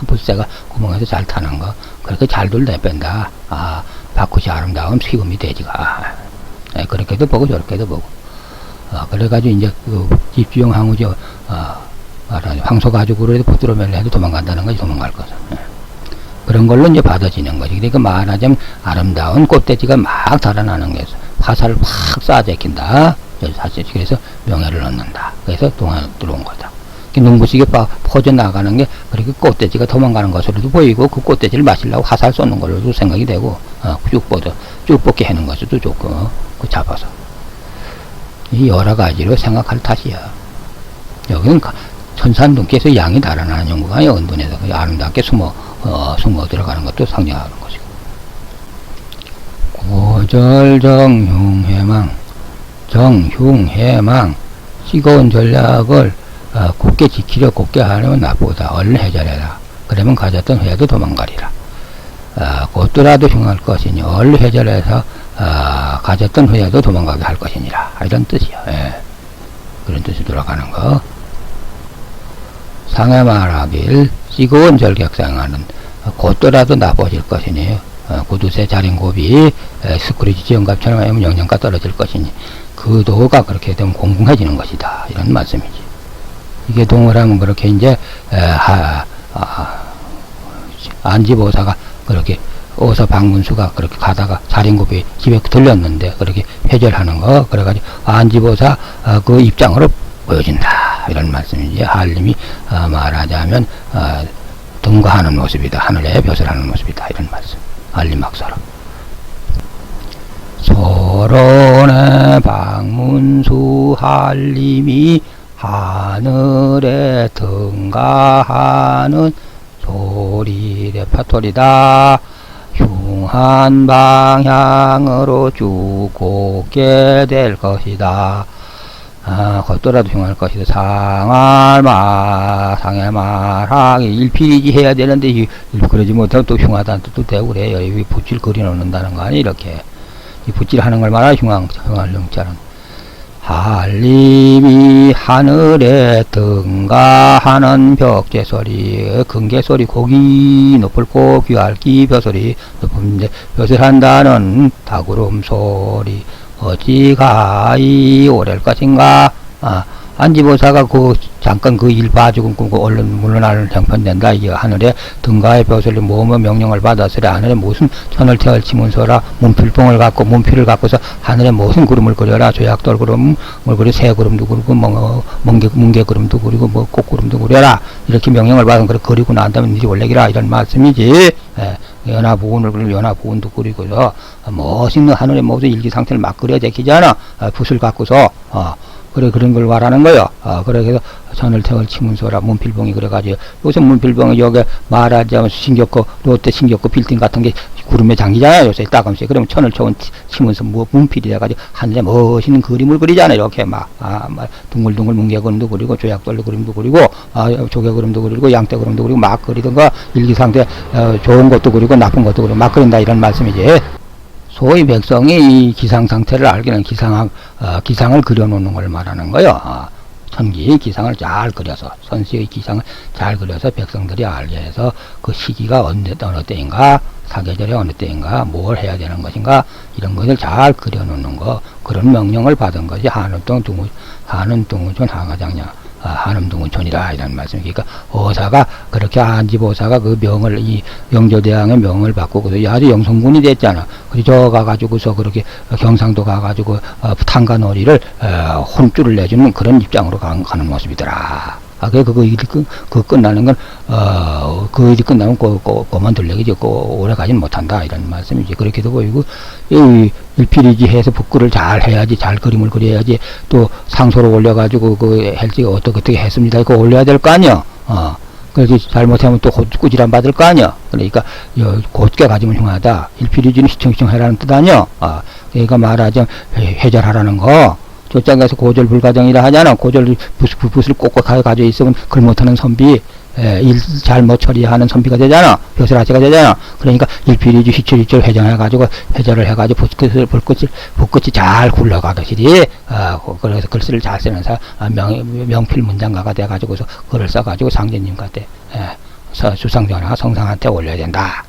불새가 구멍에서 잘 타는 거. 그렇게 잘 돌려 뺀다. 바꾸시 아름다움 시금이 되지가. 그렇게도 보고 저렇게도 보고. 그래가지고 이제 그 집주영 항우죠. 황소 가죽으로 붙들어매려 해도 도망간다는 거지. 도망갈 것은. 그런 걸로 이제 받아지는 거지. 그러니까 말하자면 아름다운 꽃돼지가 막 자라나는 거에서 화살을 확 쏴제킨다. 그래서 명예를 얻는다. 그래서 동안으로 들어온 거다. 눈부시게 퍼져나가는 게 그렇게 꽃돼지가 도망가는 것으로도 보이고 그 꽃돼지를 마시려고 화살 쏘는 걸로도 생각이 되고 쭉 뻗게 하는 것도 좋고 그 잡아서 이 여러 가지로 생각할 탓이야. 여기는 천산둥께서 양이 달아나는 연구가 은둔에서 아름답게 숨어 들어가는 것도 상징하는 것이고 정흉해망 시거운 전략을 곱게 지키려 곱게 하려면 나보다 얼른 해결해라. 그러면 가졌던 회도 도망가리라. 곧더라도 흉할 것이니 얼른 해결해서 가졌던 회도 도망가게 할 것이니라. 이런 뜻이요. 그런 뜻이 들어가는 거. 상해 말하길 시거운 절격상하는 곧더라도 나빠질 것이니 구두쇠 자린고비 스크리지 지연갑처럼 하면 영양가 떨어질 것이니 그 도가 그렇게 되면 공공해지는 것이다. 이런 말씀이지. 이게 동을 하면 그렇게 이제 안지보사가 그렇게 어서 방문수가 그렇게 가다가 자린고비 집에 들렸는데 그렇게 회절하는 거 그래가지고 안지보사 그 입장으로 보여진다. 이런 말씀이지. 한림이 말하자면 등가하는 모습이다. 하늘에 벼슬하는 모습이다. 이런 말씀. 알림학서로. 소론의 박문수 한림이 하늘에 등가하는 소리래 파토리다. 흉한 방향으로 쭉 곱게 될 것이다. 걷더라도 흉할 것이다. 상해 말하기 일필이지 해야 되는데 그러지 못하면 또 흉하다는 뜻도 되고 그래요. 이 붓질 그려 놓는다는 거 아니 이렇게 이 붓질 하는 걸 말하 흉할 흉자는. 한림이 하늘에 등가하는 벽제소리 금계소리 고기 높을고 귀할기 벼소리 높은데 벼슬한다는 다구름소리 어찌가 오랠 것인가. 안지보사가 잠깐 그 일 봐주고 얼른 물러나는 형편된다. 이게 하늘에 등가의 벼슬이 모으며 명령을 받았으리 하늘에 무슨 천을 태울 치문서라. 문필봉을 갖고 문필을 갖고서 하늘에 무슨 구름을 그려라. 조약돌 구름을 그려 새 구름도 그리고 뭉게 구름도 그리고 꽃구름도 그려라. 이렇게 명령을 받은 걸 그리고 난 다음에 니리 올래기라 이런 말씀이지. 연화부운을 그리고 연화부운도 그리고서 멋있는 하늘의 모습 일기 상태를 막 그려 제키잖아. 붓을 갖고서 그래 그런 걸 말하는 거요. 그래서 천을 태울 치문소라. 문필봉이 그래가지고 요새 문필봉이 여기 말하자면 신격고 롯데 신격고 빌딩 같은 게 구름에 잠기잖아요. 요새 따끔씩. 그러면 천을 태운 치문소 문필이 돼가지고 하늘에 멋있는 그림을 그리잖아요. 이렇게 막 둥글둥글 뭉게그림도 그리고 조약돌 그림도 그리고 조개 그림도 그리고 양떼 그림도 그리고 막 그리던가 일기상태 좋은 것도 그리고 나쁜 것도 그리고 막 그린다 이런 말씀이지. 소위 백성이 이 기상 상태를 알기는 기상을 그려놓는 걸 말하는 거요. 천기의 기상을 잘 그려서 선시의 기상을 잘 그려서 백성들이 알게 해서 그 시기가 어느 때인가 사계절이 어느 때인가 뭘 해야 되는 것인가 이런 것을 잘 그려놓는 거 그런 명령을 받은 것이 한음동준 하가장냐 한음동운촌이라 이런 말씀이니까 어사가 그렇게 안지보사가 그 명을 이 영조대왕의 명을 받고 그래서 아주 영성군이 됐잖아. 그래서 저 가가지고서 그렇게 경상도 가가지고 탄가놀이를 혼쭐을 내주는 그런 입장으로 가는 모습이더라. 그거 일이 끝나는 건 그 일이 끝나면 그만 들려기지 오래 가진 못한다 이런 말씀이지. 그렇게도 보이고 일필이지 해서 북글을 잘 해야지 잘 그림을 그려야지 또 상소로 올려가지고 그 할지 어떻게 했습니다 이거 올려야 될 거 아니야. 그래서 잘못하면 또 꾸지람 받을 거 아니야. 그러니까 곧게 가지면 흉하다. 일필이지는 시청시청 해라는 뜻 아니야. 그러니까 말하자면 해절하라는 거. 저장가서 고절 불가정이라 하잖아. 고절 붓을 꼭꼭 가지고 있으면 글 못하는 선비, 일 잘못 처리하는 선비가 되잖아. 벼슬아치가 되잖아. 그러니까 일필이주 희철희철 회장해가지고 회절을 해가지고 붓끝이 잘 굴러가듯이 그래서 글씨를 잘 쓰는 사람 명필 문장가가 돼가지고서 글을 써가지고 상제님한테 수상전화 성상한테 올려야 된다.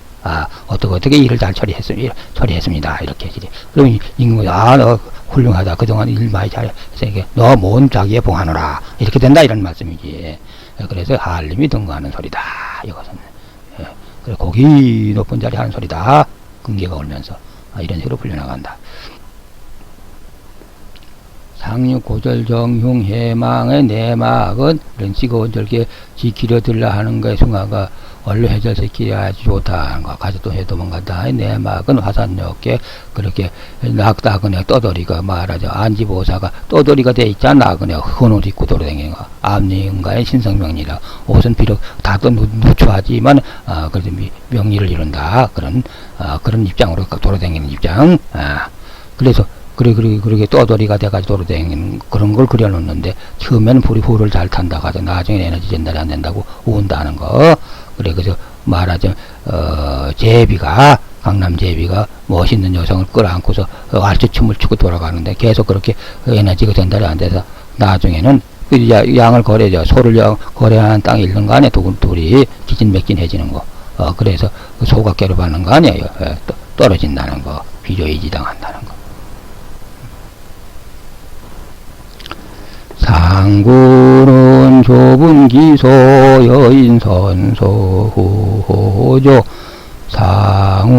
어떻게 일을 잘 처리했습니다. 이렇게 해지. 그럼 임금이 너 훌륭하다. 그동안 일 많이 잘해서 너 모은 자기에 봉하노라. 이렇게 된다 이런 말씀이지. 그래서 한림이 등가하는 소리다. 이것은 그래 고기 높은 자리 하는 소리다. 금계가 울면서 이런 식으로 풀려나간다. 상류 고절 정흉 해망의 내막은 이런 시고절게 지키려 들라 하는 거에 숭아가 원래 해절시켜야지 좋다. 가서 또 해도망간다. 내막은 화산역에 그렇게 낙다그네 떠돌이가 말하자 안지보사가 떠돌이가 돼 있잖아. 그냥 헌옷 입고 돌아다니는 거. 암리인가의 신성명리라. 옷은 비록 다도 누추하지만 그래도 명리를 이룬다. 그런 입장으로 돌아다니는 입장. 그래서 그렇게 떠돌이가 돼가지고 돌아다니는 그런 걸 그려놓는데 처음에는 불이 후를 잘 탄다 가지고 나중에 에너지 전달이 안 된다고 온다는 거. 그래서 말하자면 제비가 강남 제비가 멋있는 여성을 끌어안고서 알츠춤을 추고 돌아가는데 계속 그렇게 에너지가 전달이 안 돼서 나중에는 양을 소를 거래하는 땅에 있는 거 아니야. 둘이 기진맥진해지는 거. 그래서 소가 괴롭하는 거 아니에요. 떨어진다는 거. 비료이지당한다는 거. 상구는 좁은 기소 여인 선소 후호조 상우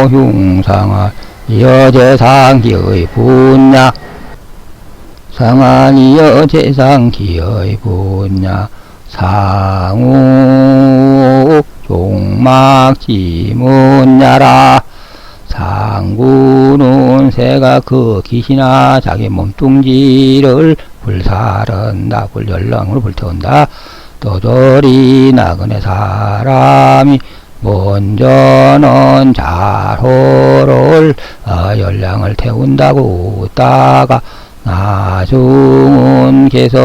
흉상한 여제상기의 분야 상한 여제상기의 분야 상우 종막지문야라. 상구는 새가 그 기시나 자기 몸뚱지를 불사른다. 불열랑으로 불태운다. 도돌이 나그네 사람이 먼저는 자호를 열량을 태운다고 웃다가 나중은 계속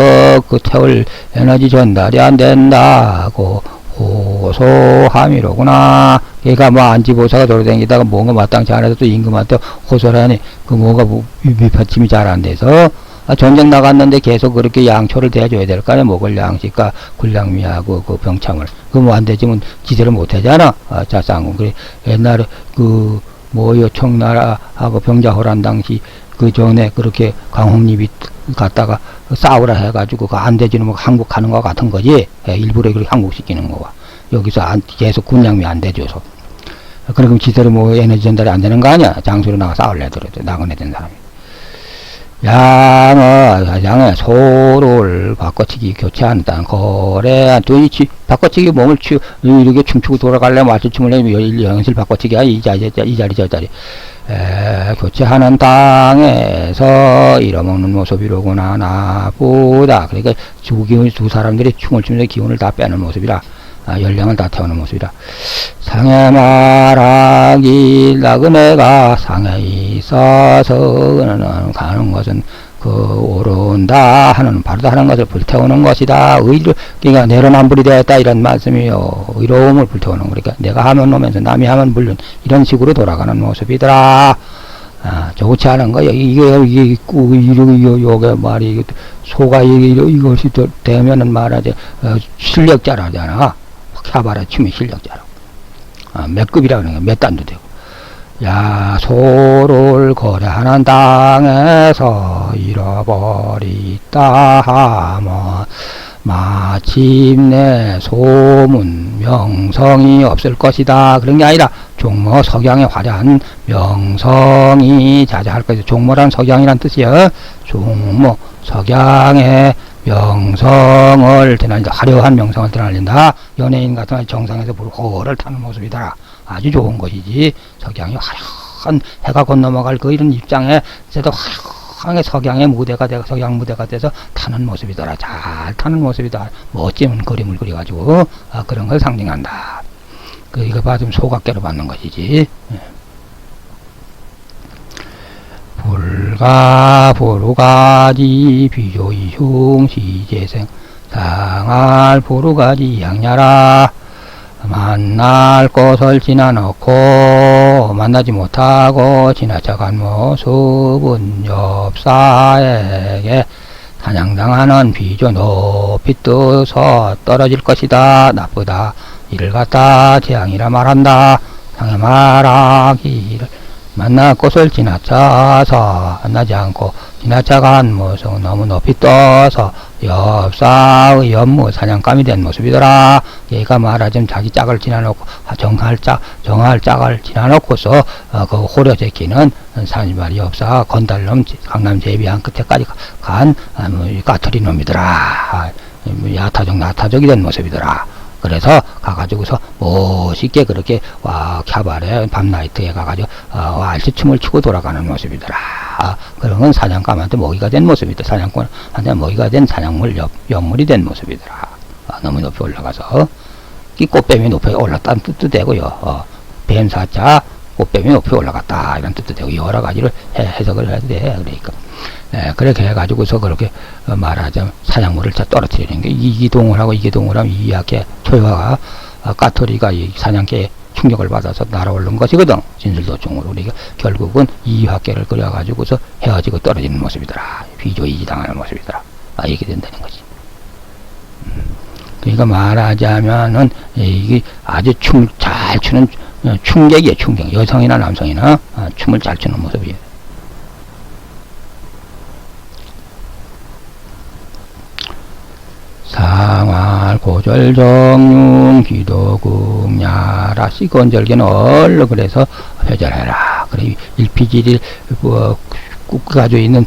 그 태울 에너지 전달이 안 된다고 호소함이로구나. 걔가 뭐 안지보사가 돌아다니다가 뭔가 마땅치 않아서 또 임금한테 호소를 하니 그 뭐가 밑받침이 잘 안 돼서 전쟁 나갔는데 계속 그렇게 양초를 대줘야 될 거 아니야. 목을 양식과 굴량미하고 그 병참을. 그 뭐 안 되지면 지대를 못 하잖아. 자쌍군. 그래 옛날에 그 뭐요 청나라하고 병자호란 당시 그 전에 그렇게 강홍립이 갔다가 싸우라 해가지고 그 안 되지는 뭐 항복 가는 거 같은 거지. 일부러 그렇게 항복시키는 거와. 여기서 계속 군량미 안 대줘서. 그럼 지대로 뭐 에너지 전달이 안 되는 거 아니야. 장소로 나가 싸울래 하더라도 나그네 된 사람이. 양의 소를 바꿔치기 교체한다는 거래. 또 바꿔치기 몸을 이렇게 춤추고 돌아가려면 맞춤을 하면 영실 바꿔치기야. 이 자리 저 자리. 교체하는 땅에서 잃어먹는 모습이로구나. 나보다. 그러니까 두 사람들이 춤을 추면서 기운을 다 빼는 모습이라. 열량을 다 태우는 모습이라. 상해 말하기 나그네가 상해 있어서 가는 것은 그 오른다 하는 바르다 하는 것을 불태우는 것이다. 그러니까 내로남불이 되었다 이런 말씀이요. 의로움을 불태우는 거니까 내가 하면 오면서 남이 하면 물론 이런 식으로 돌아가는 모습이더라. 좋지 않은 거 이게 요게 말이 소가 이것이 되면은 말하지 실력자라잖아. 캬바라 춤의 실력자라고. 몇 급이라 그러는 거야. 몇 단도 되고. 야, 소를 거래하는 땅에서 잃어버리다 하면 마침내 소문 명성이 없을 것이다. 그런 게 아니라 종모 석양의 화려한 명성이 자자할 것이다. 종모란 석양이란 뜻이야. 종모 석양의 명성을 드러낸다. 화려한 명성을 드러낸다. 연예인 같은 경우 정상에서 불호를 타는 모습이다. 아주 좋은 것이지. 석양이 화려한 해가 곧 넘어갈 그 이런 입장에 그래도 화려하게 석양의 무대가 되고 석양 무대가 돼서 타는 모습이더라. 잘 타는 모습이다. 멋진 그림을 그려가지고 그런 걸 상징한다. 이거 받으면 소각계로 받는 것이지. 불가 보루가지 비조이 흉시재생 상할 보루가지 양야라. 만날 곳을 지나놓고 만나지 못하고 지나쳐간 모습은 엽사에게 사냥당하는 비조 높이 떠서 떨어질 것이다. 나쁘다. 이를 갖다 재앙이라 말한다. 상해 말하기를 만날 곳을 지나쳐서 만나지 않고 지나쳐간 모습 너무 높이 떠서 엽사의 연무 사냥감이 된 모습이더라. 얘가 말하자면 자기 짝을 지나놓고 정할 짝을 지나놓고서 그 호려 제끼는 사니말이 엽사 건달놈 강남 제비한 끝에까지 간 까투리 놈이더라. 야타적이 된 모습이더라. 그래서 가가지고서 멋있게 그렇게 캬바레 밤나이트에 가가지고 알치춤을 추고 돌아가는 모습이더라. 그런 건 사냥감한테 먹이가 된 모습이다. 사냥꾼한테 먹이가 된 사냥물 연물이 된 모습이더라. 너무 높이 올라가서 이 꽃뱀이 높이 올랐다는 뜻도 되고요. 뱀사자 꽃뱀이 높이 올라갔다 이런 뜻도 되고 여러 가지를 해석을 해야 돼. 그러니까 그렇게 해가지고서 그렇게 말하자면 사냥물을 떨어뜨리는 게 이기동을 하고 이기동을 하면 이학계 초여가 까토리가 이 사냥개에 충격을 받아서 날아오른 것이거든. 진술도중으로 우리가 결국은 이학계를 그려가지고서 헤어지고 떨어지는 모습이더라. 비조이지 당하는 모습이더라. 이렇게 된다는 거지. 그러니까 말하자면은 이게 아주 춤을 잘 추는 춤객이에요. 춤객. 여성이나 남성이나 춤을 잘 추는 모습이에요. 상활 고절정융 기도궁야라. 시건절개는 얼른 그래서 회절해라. 그래 일피질이 꿋꿋 가지고 있는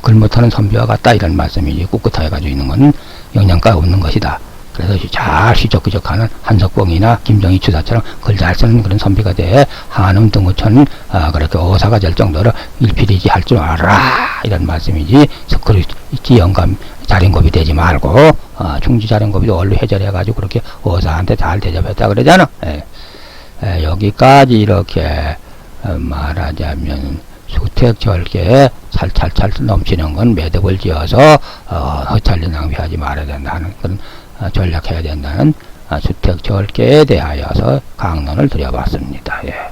글 못하는 선비와 같다 이런 말씀이지. 꿋꿋하게 가지고 있는 것은 영양가 없는 것이다. 그래서 잘 시적기적하는 한석봉이나 김정희 추사처럼 글 잘 쓰는 그런 선비가 돼 한음 등호천 그렇게 어사가 될 정도로 일필이지 할 줄 알아라 이런 말씀이지. 그렇지 영감 자린고비 되지 말고 충지 자린고비도 얼른 해결해가지고 그렇게 어사한테 잘 대접했다 그러잖아. 여기까지 이렇게 말하자면 수택절개에 찰찰찰 넘치는 건 매듭을 지어서 허찰리 낭비하지 말아야 된다는 그런 전략해야 된다는 수택절개에 대하여서 강론을 드려봤습니다. 예.